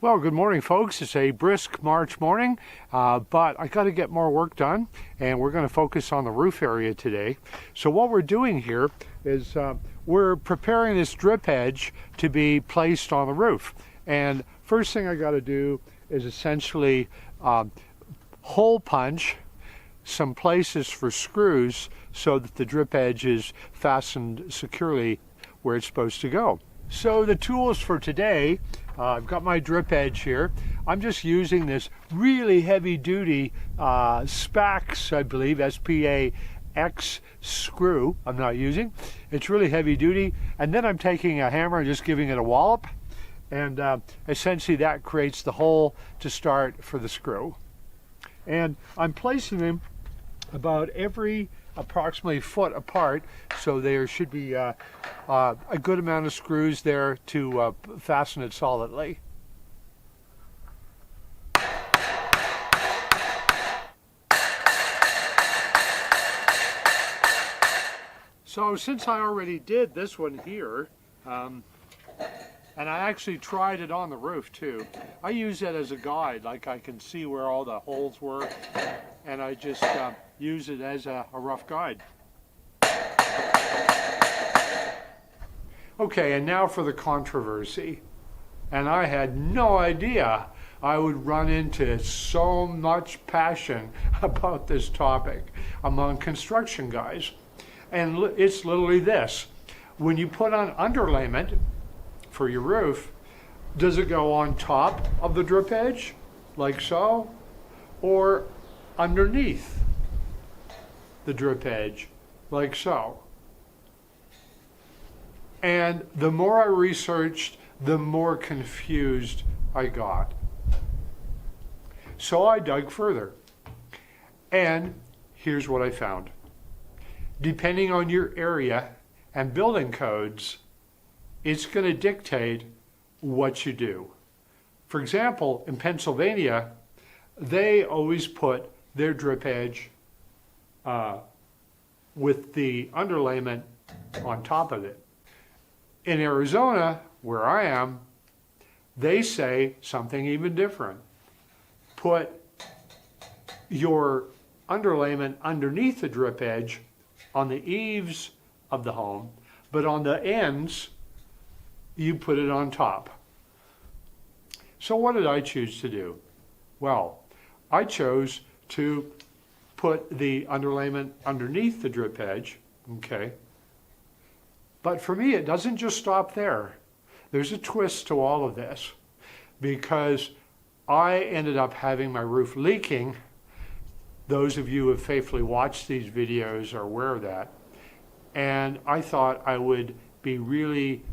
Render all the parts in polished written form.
Well, good morning, folks. It's a brisk March morning, but I got to get more work done, and we're going to focus on the roof area today. So what we're doing here is we're preparing this drip edge to be placed on the roof. And first thing I got to do is essentially hole punch some places for screws so that the drip edge is fastened securely where it's supposed to go. So the tools for today, I've got my drip edge here. I'm just using this really heavy duty SPAX, I believe, S-P-A-X screw I'm not using. It's really heavy duty. And then I'm taking a hammer and just giving it a wallop. And essentially that creates the hole to start for the screw. And I'm placing them about every approximately foot apart, so there should be a good amount of screws there to fasten it solidly. So since I already did this one here, and I actually tried it on the roof too, I use it as a guide, like I can see where all the holes were, and I just use it as a rough guide. Okay, and now for the controversy. And I had no idea I would run into so much passion about this topic among construction guys. And it's literally this. When you put on underlayment for your roof, does it go on top of the drip edge, like so, or underneath the drip edge, like so? And the more I researched, the more confused I got. So I dug further, and here's what I found. Depending on your area and building codes, it's going to dictate what you do. For example, in Pennsylvania, they always put their drip edge with the underlayment on top of it. In Arizona, where I am, they say something even different. Put your underlayment underneath the drip edge on the eaves of the home, but on the ends, you put it on top. So what did I choose to do? Well, I chose to put the underlayment underneath the drip edge, okay? But for me, it doesn't just stop there. There's a twist to all of this, because I ended up having my roof leaking. Those of you who have faithfully watched these videos are aware of that. And I thought I would be really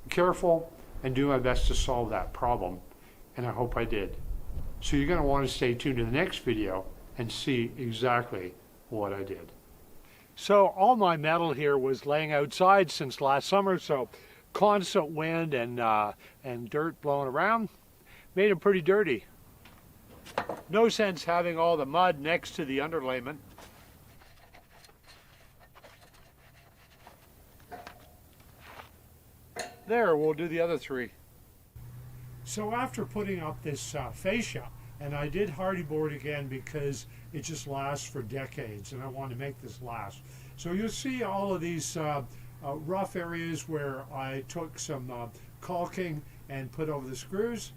careful and do my best to solve that problem. And I hope I did. So you're going to want to stay tuned to the next video and see exactly what I did. So all my metal here was laying outside since last summer, so constant wind and dirt blowing around made it pretty dirty. No sense having all the mud next to the underlayment. There, we'll do the other three. So after putting up this fascia, and I did hardy board again because it just lasts for decades, and I want to make this last. So you'll see all of these rough areas where I took some caulking and put over the screws.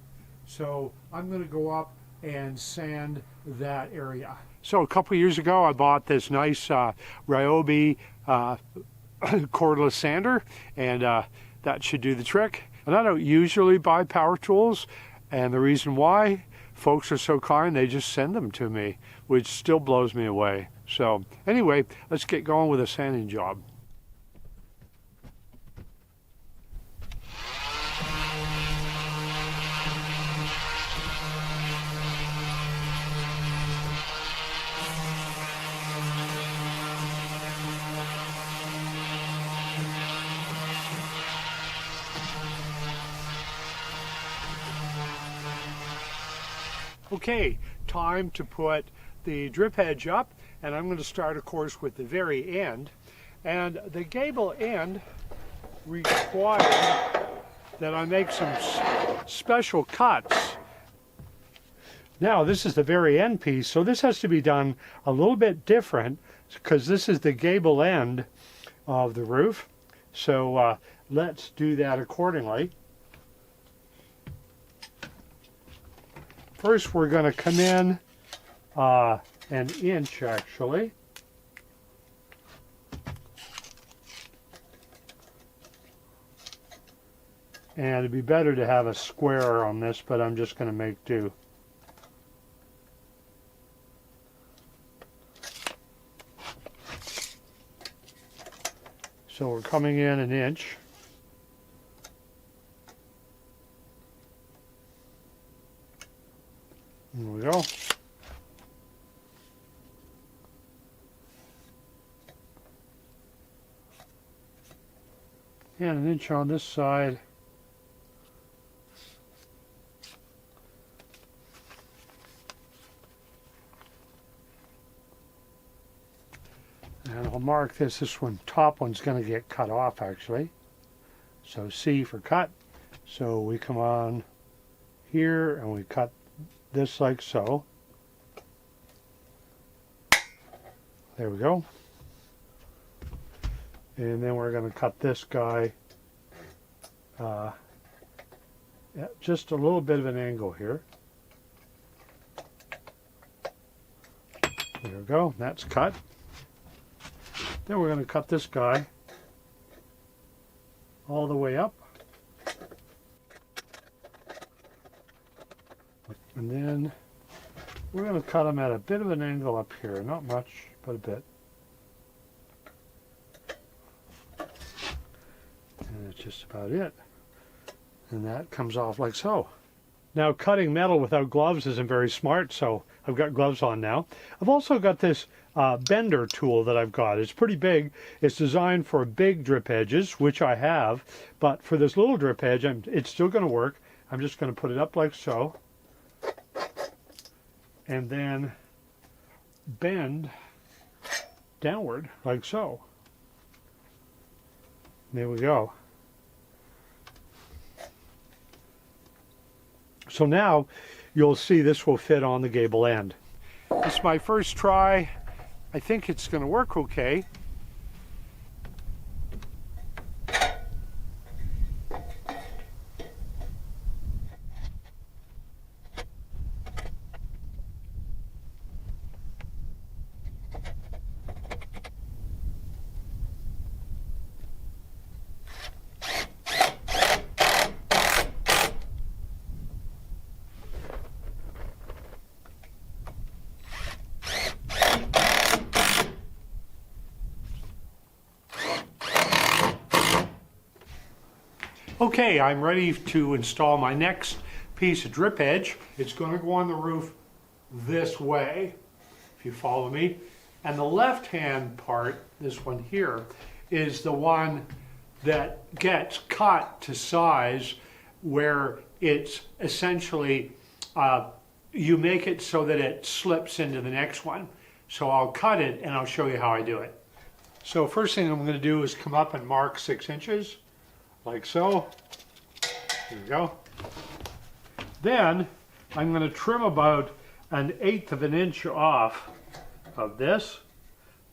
So I'm going to go up and sand that area. So a couple years ago, I bought this nice Ryobi cordless sander, and that should do the trick. And I don't usually buy power tools, and the reason why, folks are so kind, they just send them to me, which still blows me away. So anyway, let's get going with a sanding job. Okay, time to put the drip edge up, and I'm going to start, of course, with the very end. And the gable end requires that I make some special cuts. Now this is the very end piece, so this has to be done a little bit different because this is the gable end of the roof. So let's do that accordingly. First we're going to come in an inch actually. And it'd be better to have a square on this, but I'm just going to make do. So we're coming in an inch. There we go. And an inch on this side. And I'll mark this. This one, top one's going to get cut off actually. So C for cut. So we come on here and we cut this like so. There we go. And then we're going to cut this guy at just a little bit of an angle here. There we go. That's cut. Then we're going to cut this guy all the way up. And then we're going to cut him at a bit of an angle up here. Not much, but a bit. And that's just about it. And that comes off like so. Now cutting metal without gloves isn't very smart, so I've got gloves on now. I've also got this bender tool that I've got. It's pretty big. It's designed for big drip edges, which I have, but for this little drip edge, it's still going to work. I'm just going to put it up like so, and then bend downward like so. There we go. So now you'll see this will fit on the gable end. It's my first try. I think it's going to work okay. Okay, I'm ready to install my next piece of drip edge. It's going to go on the roof this way, if you follow me. And the left-hand part, this one here, is the one that gets cut to size where it's essentially, you make it so that it slips into the next one. So I'll cut it and I'll show you how I do it. So first thing I'm going to do is come up and mark 6 inches. Like so. There we go. Then I'm going to trim about 1/8 of an inch off of this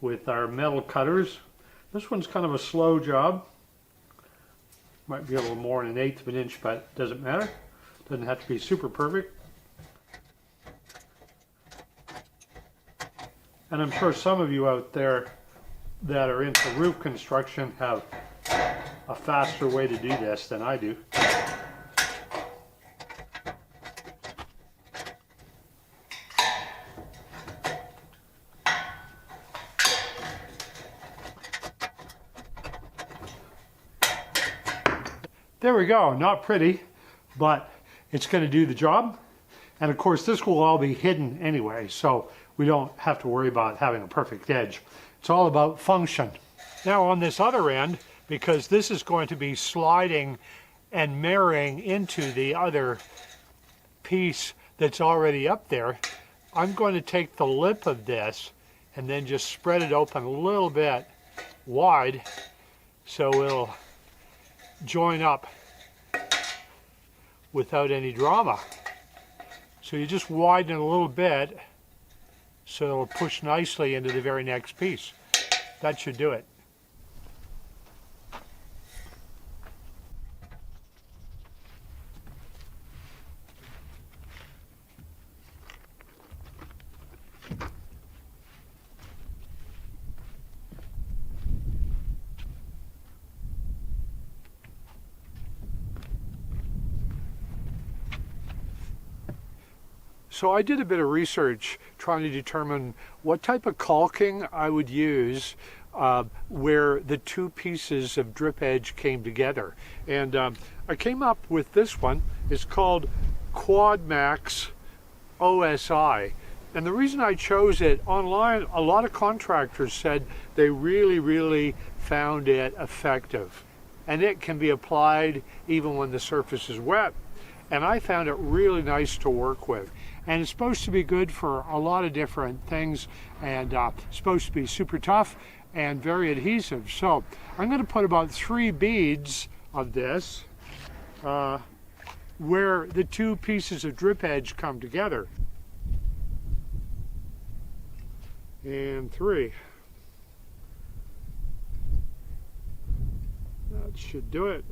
with our metal cutters. This one's kind of a slow job. Might be a little more than 1/8 of an inch, but it doesn't matter. Doesn't have to be super perfect. And I'm sure some of you out there that are into roof construction have a faster way to do this than I do. There we go. Not pretty, but it's going to do the job. And of course this will all be hidden anyway, so we don't have to worry about having a perfect edge. It's all about function. Now on this other end, because this is going to be sliding and marrying into the other piece that's already up there, I'm going to take the lip of this and then just spread it open a little bit wide so it'll join up without any drama. So you just widen it a little bit so it'll push nicely into the very next piece. That should do it. So I did a bit of research trying to determine what type of caulking I would use where the two pieces of drip edge came together. And I came up with this one. It's called QuadMax OSI. And the reason I chose it online, a lot of contractors said they really found it effective. And it can be applied even when the surface is wet. And I found it really nice to work with. And it's supposed to be good for a lot of different things, and supposed to be super tough and very adhesive. So I'm going to put about 3 beads of this where the two pieces of drip edge come together. And 3. That should do it.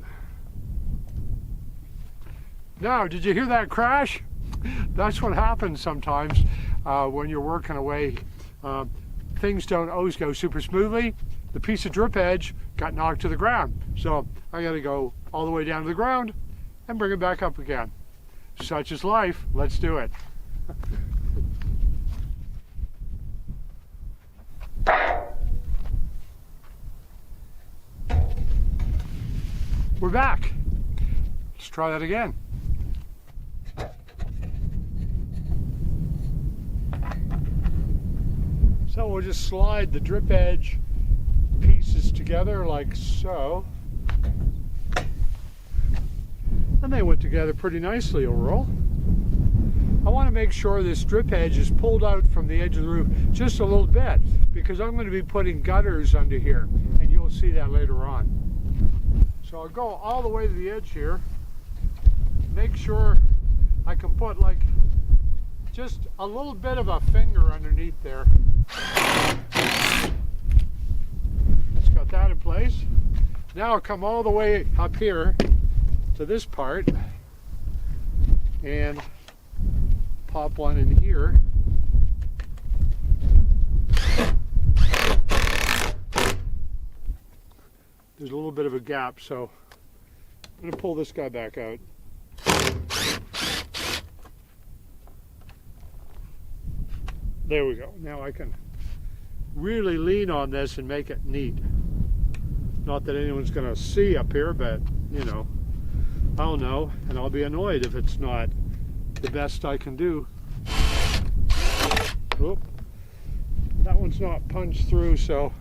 Now, did you hear that crash? That's what happens sometimes when you're working away. Things don't always go super smoothly. The piece of drip edge got knocked to the ground. So I got to go all the way down to the ground and bring it back up again. Such is life. Let's do it. We're back. Let's try that again. So we'll just slide the drip edge pieces together like so. And they went together pretty nicely overall. I want to make sure this drip edge is pulled out from the edge of the roof just a little bit, because I'm going to be putting gutters under here, and you'll see that later on. So I'll go all the way to the edge here, make sure I can put like just a little bit of a finger underneath there. Just got that in place. Now I'll come all the way up here to this part and pop one in here. There's a little bit of a gap, so I'm going to pull this guy back out. There we go. Now I can really lean on this and make it neat. Not that anyone's going to see up here, but you know, I'll know, and I'll be annoyed if it's not the best I can do. Oop. That one's not punched through, so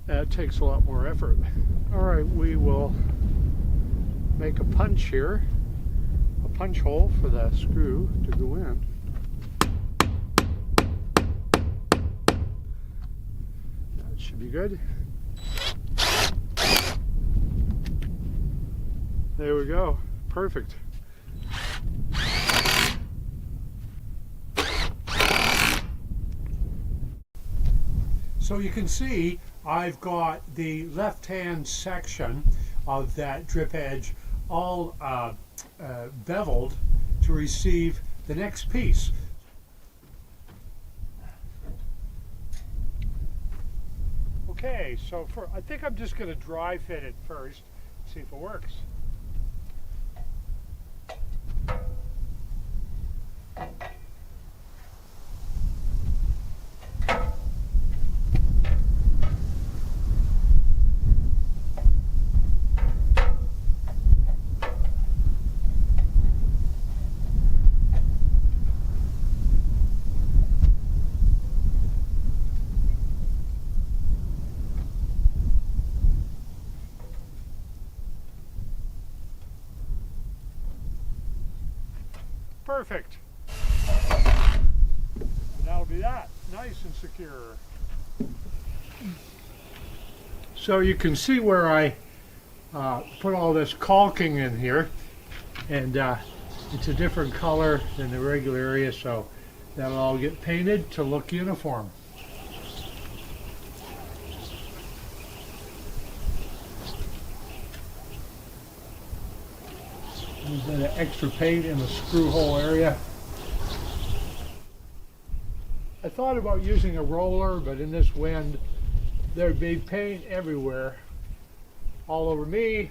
that takes a lot more effort. All right, we will make a punch here, a punch hole for the screw to go in. That should be good. There we go. Perfect. So you can see I've got the left-hand section of that drip edge all beveled to receive the next piece. Okay, so I think I'm just going to dry fit it first, see if it works. Perfect. And that'll be that. Nice and secure. So you can see where I put all this caulking in here. And it's a different color than the regular area, so that'll all get painted to look uniform. There's a bit of extra paint in the screw hole area. I thought about using a roller, but in this wind, there'd be paint everywhere, all over me.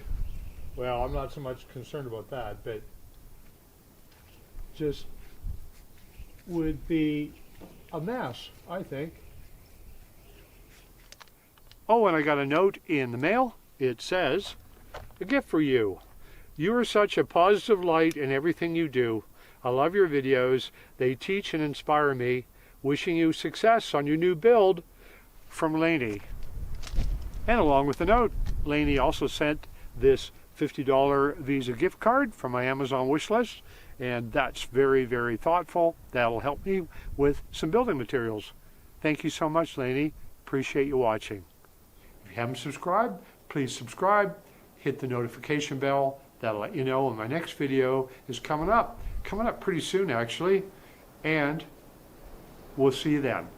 Well, I'm not so much concerned about that, but just would be a mess, I think. Oh, and I got a note in the mail. It says, "A gift for you. You are such a positive light in everything you do. I love your videos. They teach and inspire me. Wishing you success on your new build, from Lainey." And along with the note, Lainey also sent this $50 Visa gift card from my Amazon wish list, and that's very, very thoughtful. That'll help me with some building materials. Thank you so much, Lainey. Appreciate you watching. If you haven't subscribed, please subscribe. Hit the notification bell. That'll let you know when my next video is coming up. Coming up pretty soon, actually. And we'll see you then.